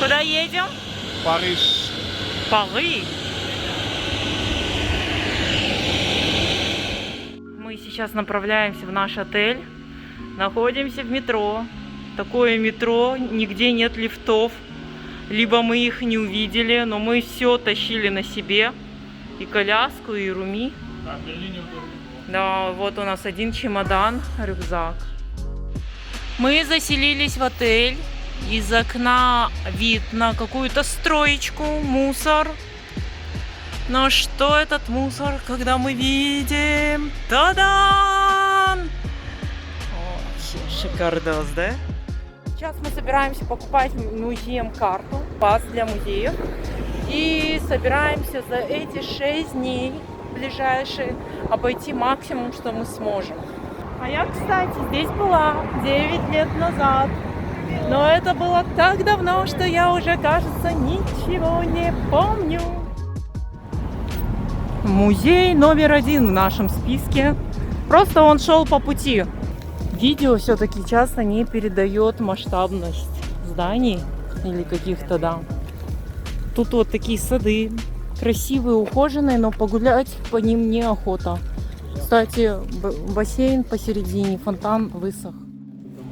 Куда едем? Париж. Париж. Мы сейчас направляемся в наш отель. Находимся в метро. Такое метро, нигде нет лифтов. Либо мы их не увидели, но мы все тащили на себе. И коляску, и Руми. Да, в Берлине удобно. Да, вот у нас один чемодан, рюкзак. Мы заселились в отель. Из окна вид на какую-то строечку, мусор. Но что этот мусор, когда мы видим? Та-дам! О, вообще шикардос, да? Сейчас мы собираемся покупать музеем карту, пас для музеев. И собираемся за эти 6 дней ближайшие обойти максимум, что мы сможем. А я, кстати, здесь была 9 лет назад. Но это было так давно, что я уже, кажется, ничего не помню. Музей номер 1 в нашем списке. Просто он шел по пути. Видео все-таки часто не передает масштабность зданий или каких-то, да. Тут вот такие сады. Красивые, ухоженные, но погулять по ним неохота. Кстати, бассейн посередине, фонтан высох.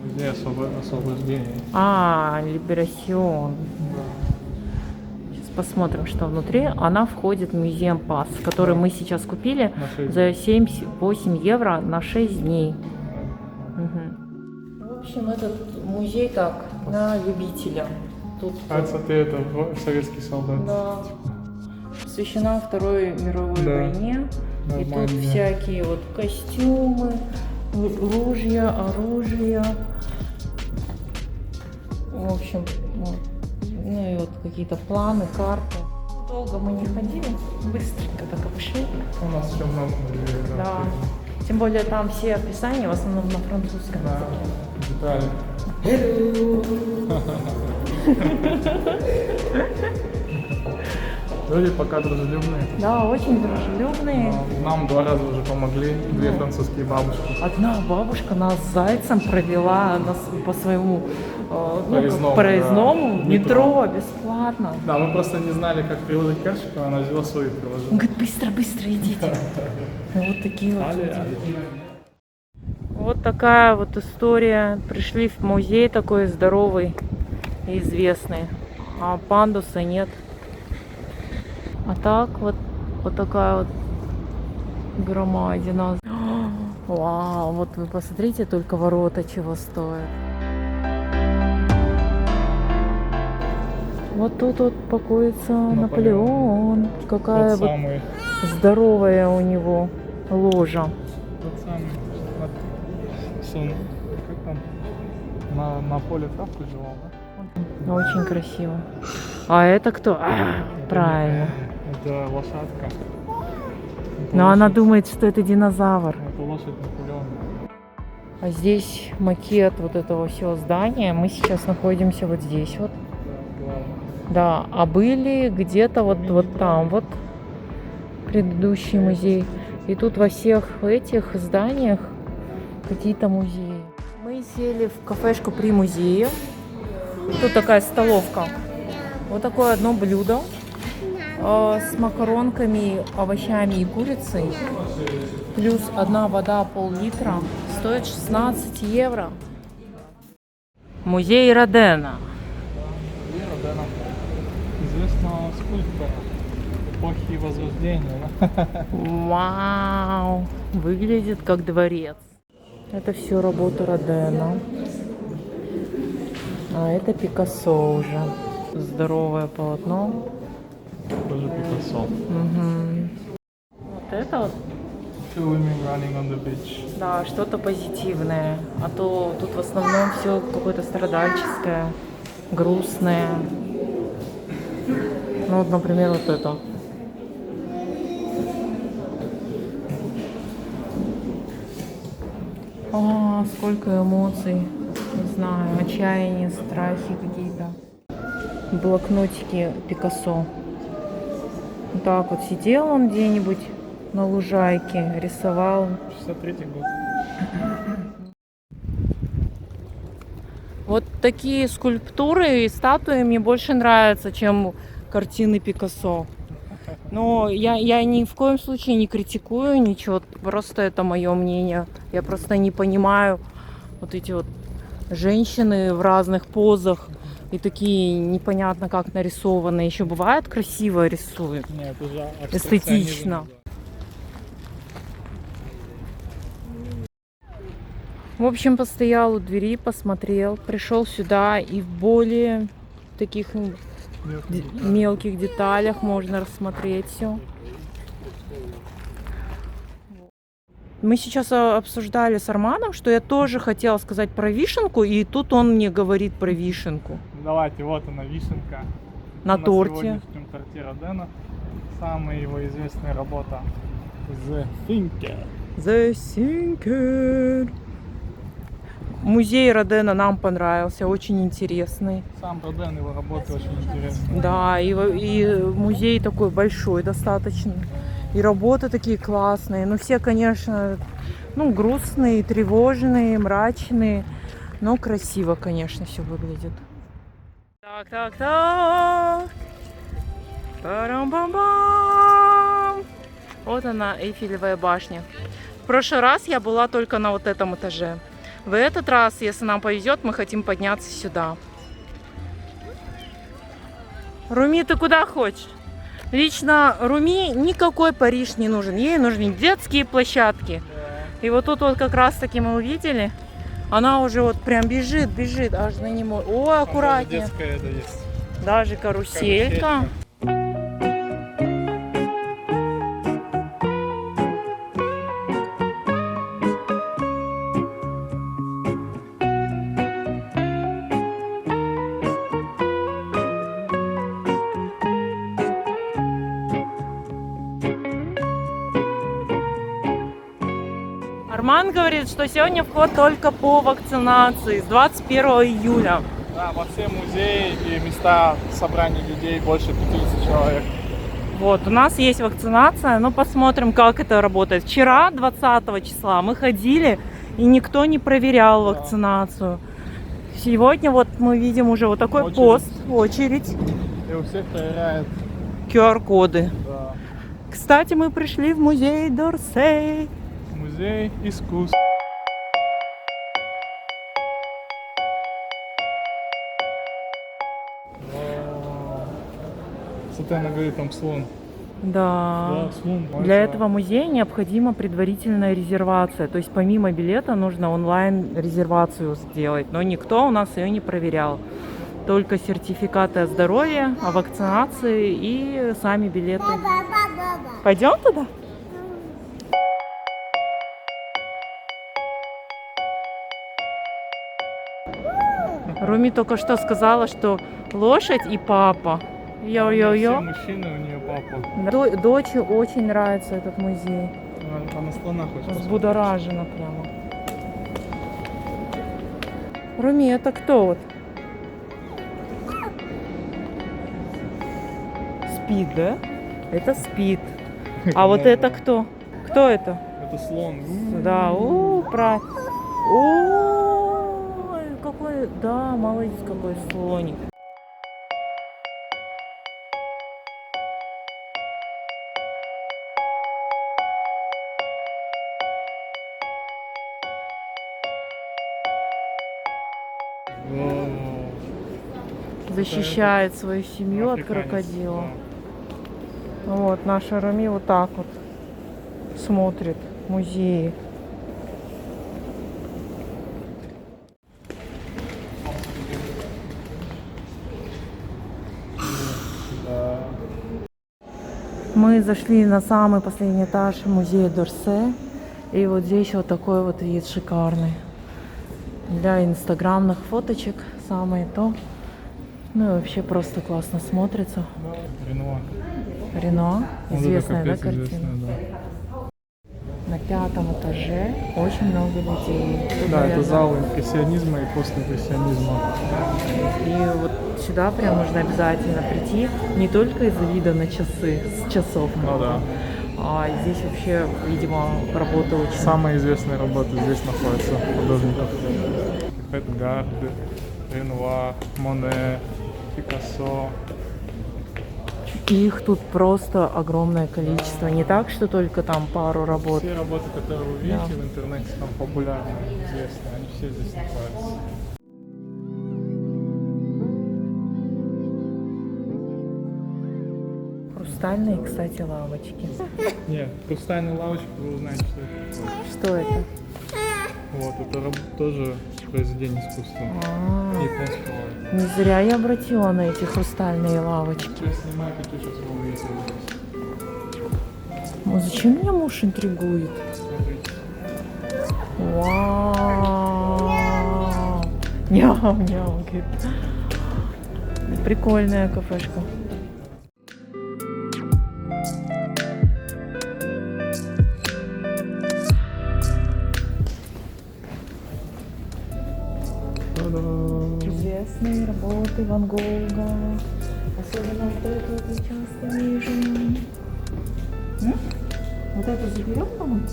Музей освобождения. Либерасион. Сейчас посмотрим, что внутри. Она входит в музеем пас, который мы сейчас купили за 7-8 евро на 6 дней. Угу. В общем, этот музей так, на любителя. Тут, Кажется, ты это советский солдат. да, посвящена Второй мировой войне. И тут всякие вот костюмы, ружья, оружие. В общем, вот. Ну и вот какие-то планы, карты. Долго мы не ходили, быстренько так обошли. У нас еще много музеев. Да. Тем более там все описания в основном на французском. Да, люди пока дружелюбные. Да, очень дружелюбные. Нам 2 раза уже помогли, 2 французские бабушки. Одна бабушка нас зайцем провела по своему проездному да, метро бесплатно. Да, мы просто не знали, как приложить карточку, она взяла свою приложила. Он говорит, быстро идите. Вот такие вот. Вот такая вот история. Пришли в музей такой здоровый и известный, а пандуса нет. А так вот такая вот громадина. Вау, вот вы посмотрите, только ворота чего стоят. Вот тут вот покоится Наполеон. Какая вот самый. Здоровая у него ложа. Тот самый. Как там? На поле травку жевал, да? Очень красиво. А это кто? Правильно. Это лошадка. Но она думает, что это динозавр. Это лошадь Наполеона. А здесь макет вот этого всего здания. Мы сейчас находимся вот здесь вот. Да, а были где-то вот там вот предыдущий музей. И тут во всех этих зданиях какие-то музеи. Мы сели в кафешку при музее. Тут такая столовка. Вот такое одно блюдо с макаронками, овощами и курицей. Плюс одна вода пол-литра. Стоит 16 евро. Музей Родена. Известного скульптора эпохи Возрождения. Вау! Выглядит как дворец. Это все работа Родена. А это Пикассо уже. Здоровое полотно. Тоже Пикассо. Угу. Вот это вот. Two women running on the beach. Да, что-то позитивное. А то тут в основном все какое-то страдальческое, грустное. Ну вот, например, вот это. Сколько эмоций. Не знаю, отчаяние, страхи какие-то. Блокнотики Пикассо. Вот так вот сидел он где-нибудь на лужайке, рисовал. 63-й год. Вот такие скульптуры и статуи мне больше нравятся, чем картины Пикассо. Но я ни в коем случае не критикую ничего, просто это мое мнение. Я просто не понимаю вот эти вот женщины в разных позах и такие непонятно как нарисованные. Еще бывает красиво рисуют, Нет, уже эстетично. В общем, постоял у двери, посмотрел, пришел сюда и в более таких мелких деталях можно рассмотреть все. Мы сейчас обсуждали с Арманом, что я тоже хотела сказать про вишенку, и тут он мне говорит про вишенку. Давайте, вот она вишенка. На торте. сегодняшнем торте Родена. Самая его известная работа. The Thinker. The Thinker. Музей Родена нам понравился, очень интересный. Сам Роден, его работы очень интересные. Да, и музей такой большой достаточно. И работы такие классные. Ну, все, конечно, ну, грустные, тревожные, мрачные. Но красиво, конечно, все выглядит. Так. Парам-бам-бам. Вот она, Эйфелевая башня. В прошлый раз я была только на вот этом этаже. В этот раз, если нам повезет, мы хотим подняться сюда. Руми, ты куда хочешь? Лично Руми никакой Париж не нужен. Ей нужны детские площадки. И вот тут вот как раз таки мы увидели. Она уже вот прям бежит, аж на нему. О, аккуратнее. Даже детская это есть. Даже каруселька. Арман говорит, что сегодня вход только по вакцинации с 21 июля. Да, во все музеи и места собрания людей больше 50 человек. Вот, у нас есть вакцинация, но посмотрим, как это работает. Вчера, 20 числа, мы ходили, и никто не проверял вакцинацию. Сегодня вот мы видим уже вот такой очередь. И у всех проверяют. QR-коды. Да. Кстати, мы пришли в музей Дорсей. Музей искусств. Смотри, она говорит, там слон. Да. Слон. Для этого музея необходима предварительная резервация. То есть помимо билета нужно онлайн резервацию сделать. Но никто у нас ее не проверял. Только сертификаты о здоровье, о вакцинации и сами билеты. Пойдем туда? Руми только что сказала, что лошадь и папа. Йо-йо-йо. Все мужчины, у нее папа. Дочери очень нравится этот музей. Она слона хочет. Взбудоражена прямо. Руми, это кто вот? Спит, да? Это спит. А вот это кто? Кто это? Это слон. Да, ой, какой, да, молодец, какой слоник. Защищает свою семью от крокодила. Вот, наша Руми вот так вот смотрит музеи. Мы зашли на самый последний этаж музея Дорсе. И вот здесь вот такой вот вид шикарный. Для инстаграмных фоточек самое то. Ну и вообще просто классно смотрится. Рено. Рено, известная, да, картина? Известная, да. На 5-м этаже очень много людей. Тут, Да, наверное, это зал импрессионизма и постимпрессионизма. И вот сюда прям нужно обязательно прийти, не только из-за вида на часы, с часов, Ну да. а здесь вообще, видимо, работа очень... Самые известные работы здесь находятся художников. Эдгар Ренуар, Моне, Пикассо. Их тут просто огромное количество. Не так, что только там пару работ. Все работы, которые вы видите Да. в интернете, там популярные, известные, они все здесь находятся. Хрустальные, кстати, лавочки. Нет, хрустальная лавочка, вы узнаете, что это. Что это? Вот, это тоже произведение искусства. Японского. Не зря я обратила на эти хрустальные лавочки. Сейчас снимаю, какие сейчас вы увидите здесь. Ну, зачем меня муж интригует? Смотрите. Вау! Няу-няу, говорит. Прикольная кафешка. Та-дам! Известные работы Ван Гога. Особенно вот эту вот я часто вижу. Вот это заберем, по-моему?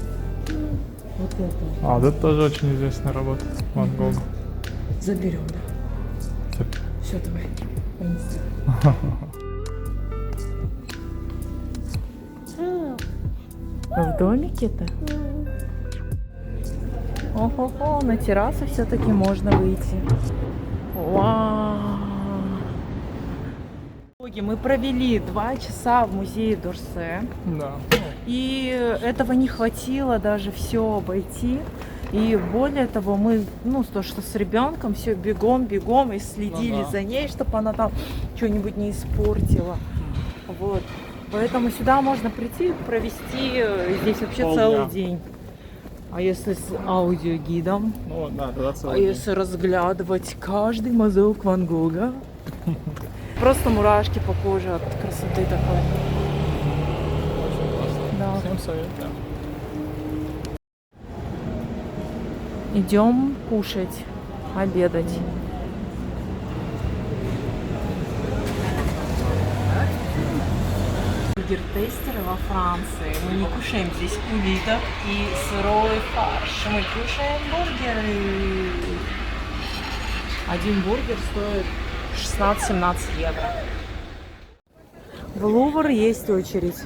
Вот это. А, вот это тоже очень известная работа Ван Гога. Заберем, да. Все, давай. Понесли. В домике-то? Ого-го, на террасу все-таки можно выйти. Вау! Мы провели 2 часа в музее Дорсе, Да. и этого не хватило даже все обойти. И более того, мы, то, что с ребенком все бегом и следили Ну да. за ней, чтобы она там что-нибудь не испортила. Вот. Поэтому сюда можно прийти и провести здесь вообще Полдня. целый день. А если с аудиогидом? Ну да, тогда А целый день. если разглядывать каждый мазок Ван Гога? Просто мурашки по коже от красоты такой. Очень классно. Да. Всем советую. Идем кушать, обедать. Бургер-тестеры во Франции. Мы не кушаем здесь улиток и сырой фарш. Мы кушаем бургеры. Один бургер стоит 16-17 евро. В Лувр есть очередь.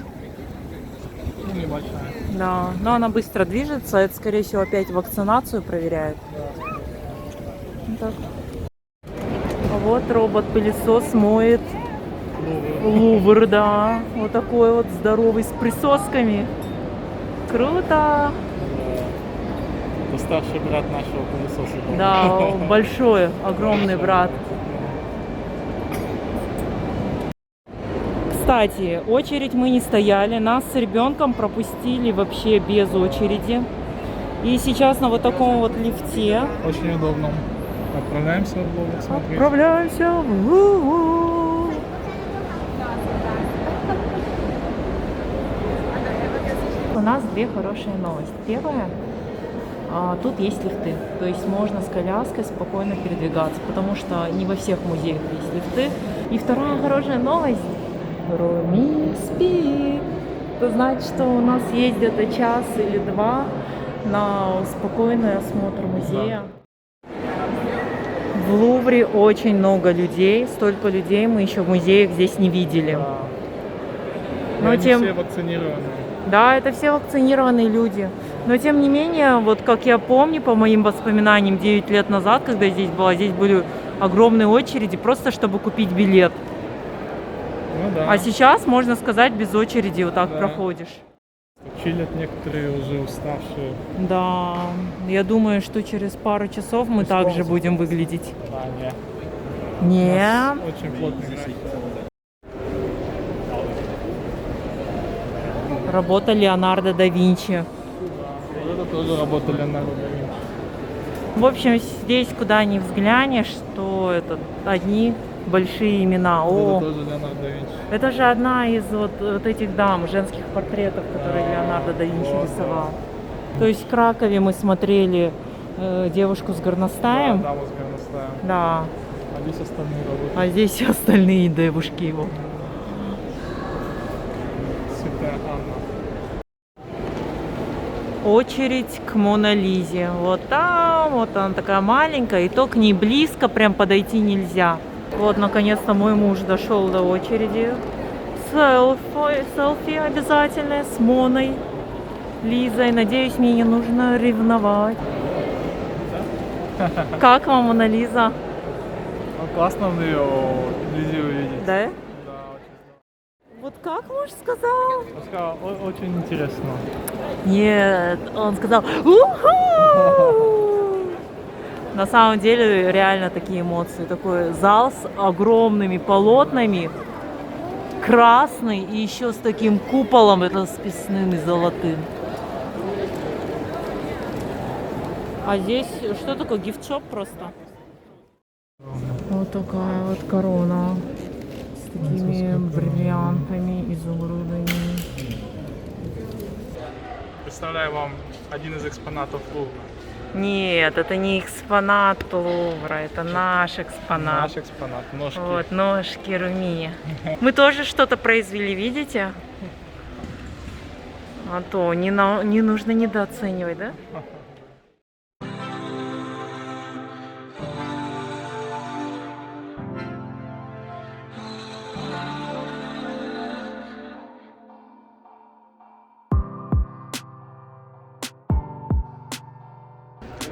Ну, небольшая. Да, но она быстро движется. Это, скорее всего, опять вакцинацию проверяют. Вот так. А вот робот-пылесос моет Лувр, да. Вот такой вот здоровый, с присосками. Круто! Это старший брат нашего пылесоса. Да, большой, огромный брат. Кстати, очередь мы не стояли, нас с ребенком пропустили вообще без очереди. И сейчас на вот таком вот лифте Очень удобно. Отправляемся в Лувр смотреть. отправляемся в Лувр. У нас 2 хорошие новости. Первая, тут есть лифты, то есть можно с коляской спокойно передвигаться, потому что не во всех музеях есть лифты. И вторая хорошая новость. Роми спит. Это значит, что у нас есть где-то час или 2 на спокойный осмотр музея. В Лувре очень много людей. Столько людей мы еще в музеях здесь не видели. Да. Но Они тем- все вакцинированы. Да, это все вакцинированные люди. Но тем не менее, вот как я помню, по моим воспоминаниям, 9 лет назад, когда я здесь была, здесь были огромные очереди, просто чтобы купить билет. Ну да. А сейчас, можно сказать, без очереди вот так Да. проходишь. Чилят некоторые уже уставшие. Да, я думаю, что через пару часов мы также будем выглядеть. Да, не. У Не, нас очень плотный график. работа Леонардо да Винчи. Вот это тоже работа Леонардо да Винчи. В общем, здесь куда ни взглянешь, то это одни большие имена. Вот О, это тоже Леонардо да Винчи. это же одна из вот этих дам, женских портретов, которые Да. Леонардо да Винчи Вот, рисовал. То есть в Кракове мы смотрели девушку с горностаем. Да, даму с горностаем. Да, А здесь остальные работы. а здесь все остальные девушки его. Святая Анна. очередь к Мона Лизе. Вот там, вот она такая маленькая, и то к ней близко прям подойти нельзя. Вот, наконец-то мой муж дошел до очереди. Селфи обязательное с Моной Лизой. Надеюсь, мне не нужно ревновать. Как вам Мона Лиза? Ну, классно ее вблизи увидеть. Да? Да, очень Вот как муж сказал? здорово. Он сказал, очень интересно. Нет, он сказал «Уху!». На самом деле реально такие эмоции. Такой зал с огромными полотнами, красный и еще с таким куполом расписным и золотым. А здесь что такое? Гифт-шоп просто? Вот такая вот корона с такими бриллиантами, изумрудами. Представляю вам один из экспонатов Лувра. Нет, это не экспонат Лувра, это наш экспонат. Наш экспонат, ножки. Вот, ножки Руми. Мы тоже что-то произвели, видите? А то не нужно недооценивать, да?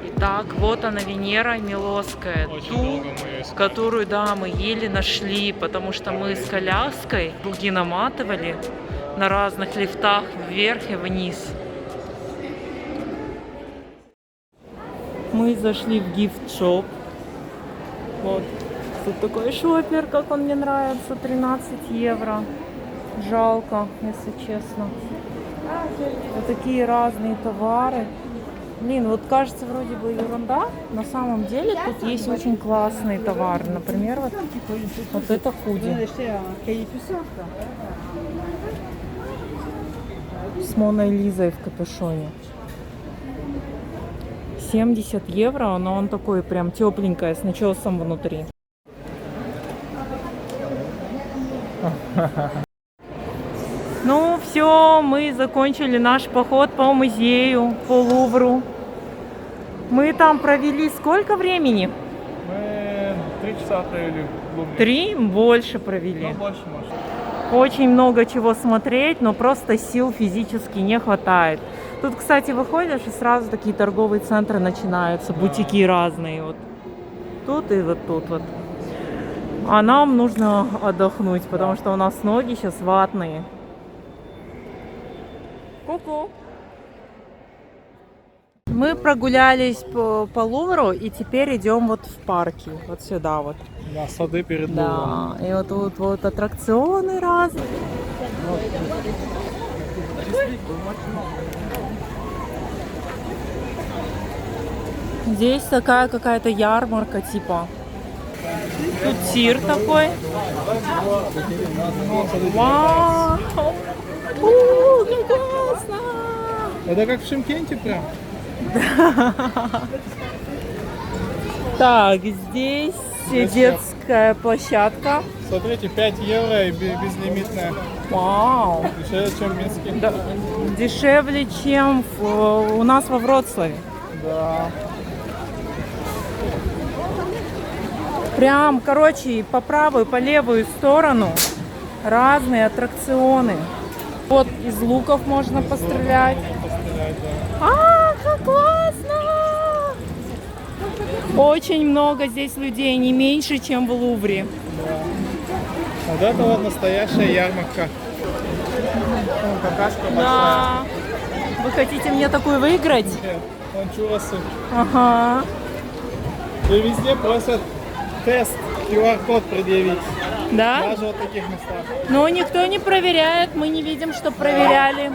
Итак, вот она, Венера Милосская, Очень ту, долго мы ее искали. которую, да, мы еле нашли, потому что мы с коляской круги наматывали на разных лифтах вверх и вниз. Мы зашли в гифт-шоп. Вот. Тут такой шопер, как он мне нравится, 13 евро. Жалко, если честно. Вот такие разные товары. Блин, вот кажется вроде бы ерунда. На самом деле тут есть очень классные товары. Например, вот это худи. С Моной Лизой в капюшоне. 70 евро, но он такой прям тепленький, с начесом внутри. Ну все, мы закончили наш поход по музею, по Лувру. Мы там провели сколько времени? Мы 3 часа провели в Лувре. 3? Больше Ну, провели. больше, может. Очень много чего смотреть, но просто сил физически не хватает. Тут, кстати, выходишь, и сразу такие торговые центры начинаются, бутики разные. Вот тут и вот тут вот. А нам нужно отдохнуть, потому что у нас ноги сейчас ватные. Ку-ку. Мы прогулялись по Лувру и теперь идем вот в парки, вот сюда вот. Да, сады перед Лувром. Да, и вот тут вот аттракционы разные. Здесь такая какая-то ярмарка типа. Тут тир такой. Вау! Как классно! Это как в Шымкенте прям. Так, здесь детская площадка. Смотрите, 5 евро и безлимитная. Вау! Дешевле, чем в Минске. Да, дешевле, чем у нас во Вроцлаве. Да. Прям, короче, по правую, по левую сторону разные аттракционы. Вот из луков можно пострелять. Пострелять, да. А, как классно! Очень много здесь людей, не меньше, чем в Лувре. Вот это вот настоящая ярмарка. Ну, какашка большая. Да. Вы хотите мне такую выиграть? Нет, вон чурасы. Ага. И везде просят тест, QR-код предъявить. Да? Даже вот в таких местах. Но никто не проверяет, мы не видим, что проверяли.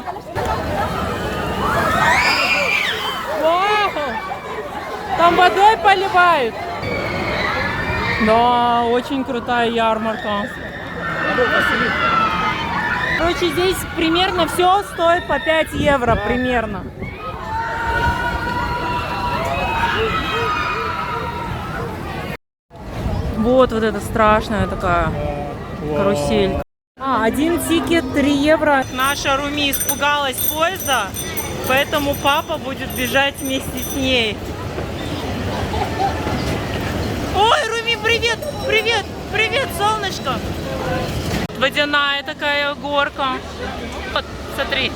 Вау! Там водой поливают. Да, очень крутая ярмарка. Короче, здесь примерно все стоит по 5 евро, примерно. Вот эта страшная такая карусель. А, один тикет 3 евро. Наша Руми испугалась поезда Поэтому папа будет бежать вместе с ней. Ой, Руми, привет! Привет! Привет, солнышко! Водяная такая горка. Вот, смотри.